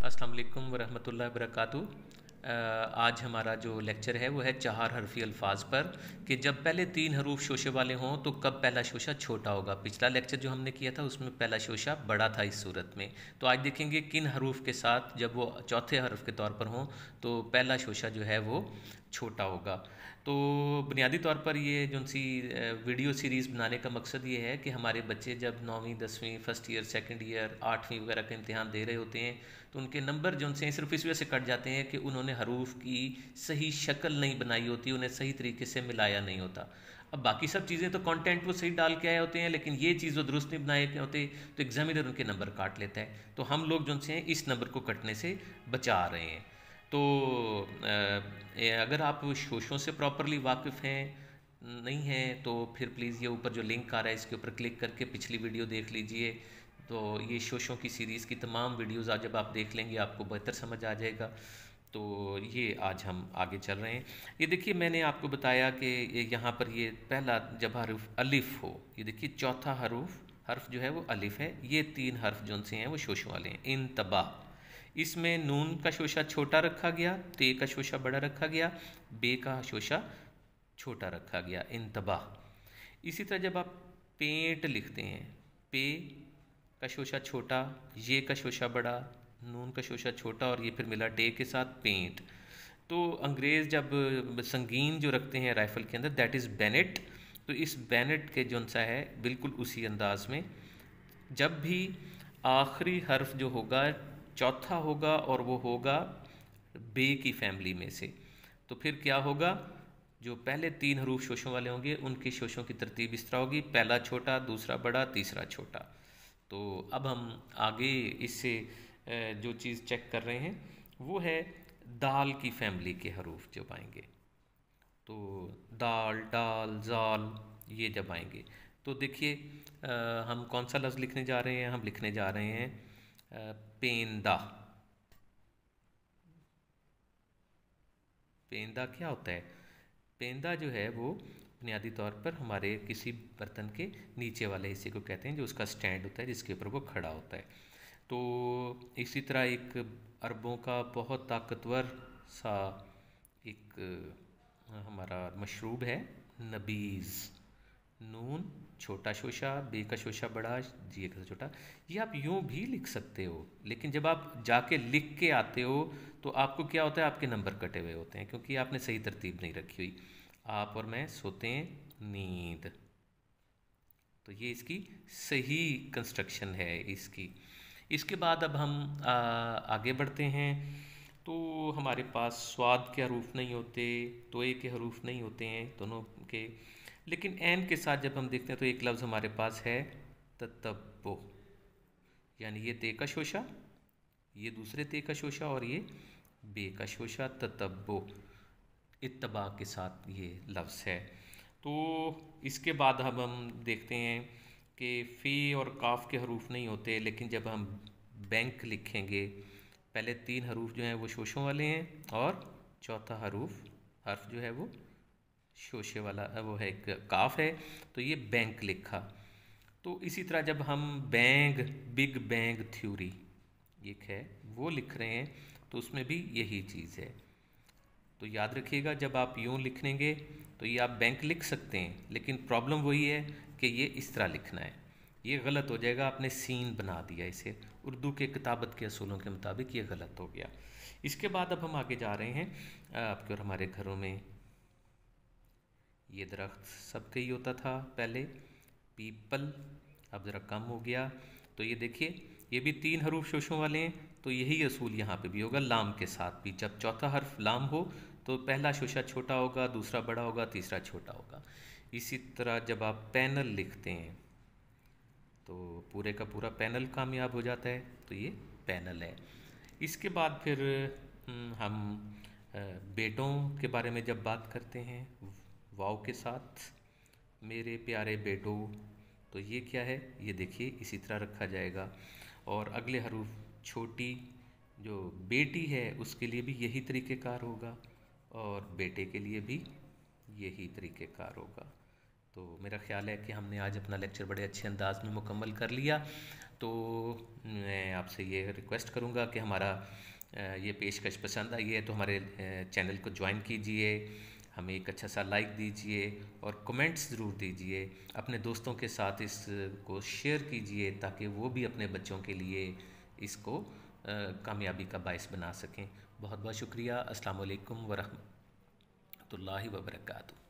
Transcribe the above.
अस्सलाम वालेकुम वरहमतुल्लाहि वबरकातुहू। आज हमारा जो लेक्चर है वो है चार हरफी अल्फाज पर कि जब पहले तीन हरूफ शोशे वाले हों तो कब पहला शोशा छोटा होगा। पिछला लेक्चर जो हमने किया था उसमें पहला शोशा बड़ा था इस सूरत में। तो आज देखेंगे किन हरूफ के साथ जब वो चौथे हरफ के तौर पर हों तो पहला शोशा जो है वो छोटा होगा। तो बुनियादी तौर पर ये जो सी वीडियो सीरीज़ बनाने का मकसद ये है कि हमारे बच्चे जब 9वीं 10वीं फर्स्ट ईयर सेकंड ईयर 8वीं वगैरह का इम्तिहान दे रहे होते हैं तो उनके नंबर जो उनसे सिर्फ इस वजह से कट जाते हैं कि उन्होंने हरूफ की सही शक्ल नहीं बनाई होती, उन्हें सही तरीके से मिलाया नहीं होता। अब बाकी सब चीज़ें तो कंटेंट वो सही डाल के आए होते हैं, लेकिन ये चीज़ वो दुरुस्त नहीं बनाए होते तो एग्जामिनर उनके नंबर काट लेता है। तो हम लोग जो उनसे इस नंबर को कटने से बचा रहे हैं। तो अगर आप शोशों से प्रॉपरली वाकिफ़ हैं नहीं हैं तो फिर प्लीज़ ये ऊपर जो लिंक आ रहा है इसके ऊपर क्लिक करके पिछली वीडियो देख लीजिए। तो ये शोशों की सीरीज़ की तमाम वीडियोज़ आज जब आप देख लेंगे आपको बेहतर समझ आ जाएगा। तो ये आज हम आगे चल रहे हैं। ये देखिए मैंने आपको बताया कि यहाँ पर ये पहला जब हर्फ अलिफ़ हो, ये देखिए चौथा हर्फ जो है वो अलिफ़ है। ये तीन हर्फ जो से हैं वो शोशों वाले हैं। इंतबा, इसमें नून का शोशा छोटा रखा गया, ते का शोशा बड़ा रखा गया, बे का शोशा छोटा रखा गया। इंतबाह। इसी तरह जब आप पेंट लिखते हैं, पे का शोशा छोटा, ये का शोशा बड़ा, नून का शोशा छोटा और ये फिर मिला टे के साथ पेंट। तो अंग्रेज़ जब संगीन जो रखते हैं राइफ़ल के अंदर दैट इज़ बेनेट। तो इस बेनेट के जो सा है बिल्कुल उसी अंदाज में जब भी आखिरी हर्फ जो होगा चौथा होगा और वो होगा बे की फैमिली में से, तो फिर क्या होगा, जो पहले तीन हरूफ शोशों वाले होंगे उनकी शोशों की तरतीब इस तरह होगी, पहला छोटा, दूसरा बड़ा, तीसरा छोटा। तो अब हम आगे इससे जो चीज़ चेक कर रहे हैं वो है दाल की फैमिली के हरूफ जब आएंगे। तो दाल, डाल, जाल ये जब आएंगे तो देखिए हम कौन सा लफ्ज़ लिखने जा रहे हैं। हम लिखने जा रहे हैं पेंदा। पेंदा क्या होता है? पेंदा जो है वो बुनियादी तौर पर हमारे किसी बर्तन के नीचे वाले हिस्से को कहते हैं जो उसका स्टैंड होता है जिसके ऊपर वो खड़ा होता है। तो इसी तरह एक अरबों का बहुत ताकतवर सा एक हमारा मशरूब है नबीज़। नून छोटा शोशा, बे का शोशा बड़ा, जी का छोटा। ये आप यूं भी लिख सकते हो, लेकिन जब आप जाके लिख के आते हो तो आपको क्या होता है, आपके नंबर कटे हुए होते हैं क्योंकि आपने सही तरतीब नहीं रखी हुई। आप और मैं सोते हैं नींद। तो ये इसकी सही कंस्ट्रक्शन है इसकी। इसके बाद अब हम आगे बढ़ते हैं। तो हमारे पास स्वाद के हरूफ नहीं होते, तोए के हरूफ नहीं होते हैं दोनों के, लेकिन एन के साथ जब हम देखते हैं तो एक लफ्ज़ हमारे पास है ततब्बो, यानी ये ते का शोशा, ये दूसरे ते का शोशा और ये बे का शोशा, ततब्बो इत्तबा के साथ ये लफ्ज़ है। तो इसके बाद अब हम देखते हैं कि फ़ी और काफ के हरूफ नहीं होते, लेकिन जब हम बैंक लिखेंगे पहले तीन हरूफ जो हैं वो शोशों वाले हैं और चौथा हर्फ जो है वो शोशे वाला वो है, एक काफ है। तो ये बैंक लिखा। तो इसी तरह जब हम बैंग, बिग बैंग थ्योरी एक है वो लिख रहे हैं तो उसमें भी यही चीज़ है। तो याद रखिएगा जब आप यूँ लिखेंगे तो ये आप बैंक लिख सकते हैं, लेकिन प्रॉब्लम वही है कि ये इस तरह लिखना है। ये गलत हो जाएगा, आपने सीन बना दिया इसे, उर्दू के किताबत के असूलों के मुताबिक ये गलत हो गया। इसके बाद अब हम आगे जा रहे हैं। आपके और हमारे घरों में ये दरख्त सबके ही होता था पहले, पीपल, अब ज़रा कम हो गया। तो ये देखिए ये भी तीन हरूफ शोशों वाले हैं, तो यही असूल यहाँ पे भी होगा लाम के साथ भी। जब चौथा हर्फ लाम हो तो पहला शोशा छोटा होगा, दूसरा बड़ा होगा, तीसरा छोटा होगा। इसी तरह जब आप पैनल लिखते हैं तो पूरे का पूरा पैनल कामयाब हो जाता है, तो ये पैनल है। इसके बाद फिर हम बेटों के बारे में जब बात करते हैं वाव के साथ, मेरे प्यारे बेटों, तो ये क्या है, ये देखिए इसी तरह रखा जाएगा। और अगले हरूफ छोटी जो बेटी है उसके लिए भी यही तरीक़ेकार होगा और बेटे के लिए भी यही तरीक़ेकार होगा। तो मेरा ख़्याल है कि हमने आज अपना लेक्चर बड़े अच्छे अंदाज में मुकम्मल कर लिया। तो मैं आपसे ये रिक्वेस्ट करूँगा कि हमारा ये पेशकश पसंद आई है तो हमारे चैनल को ज्वाइन कीजिए, हमें एक अच्छा सा लाइक दीजिए और कमेंट्स ज़रूर दीजिए। अपने दोस्तों के साथ इसको शेयर कीजिए ताकि वो भी अपने बच्चों के लिए इसको कामयाबी का बायस बना सकें। बहुत बहुत शुक्रिया। अस्सलाम वालेकुम वरहमतुल्लाहि वबरकातुहू।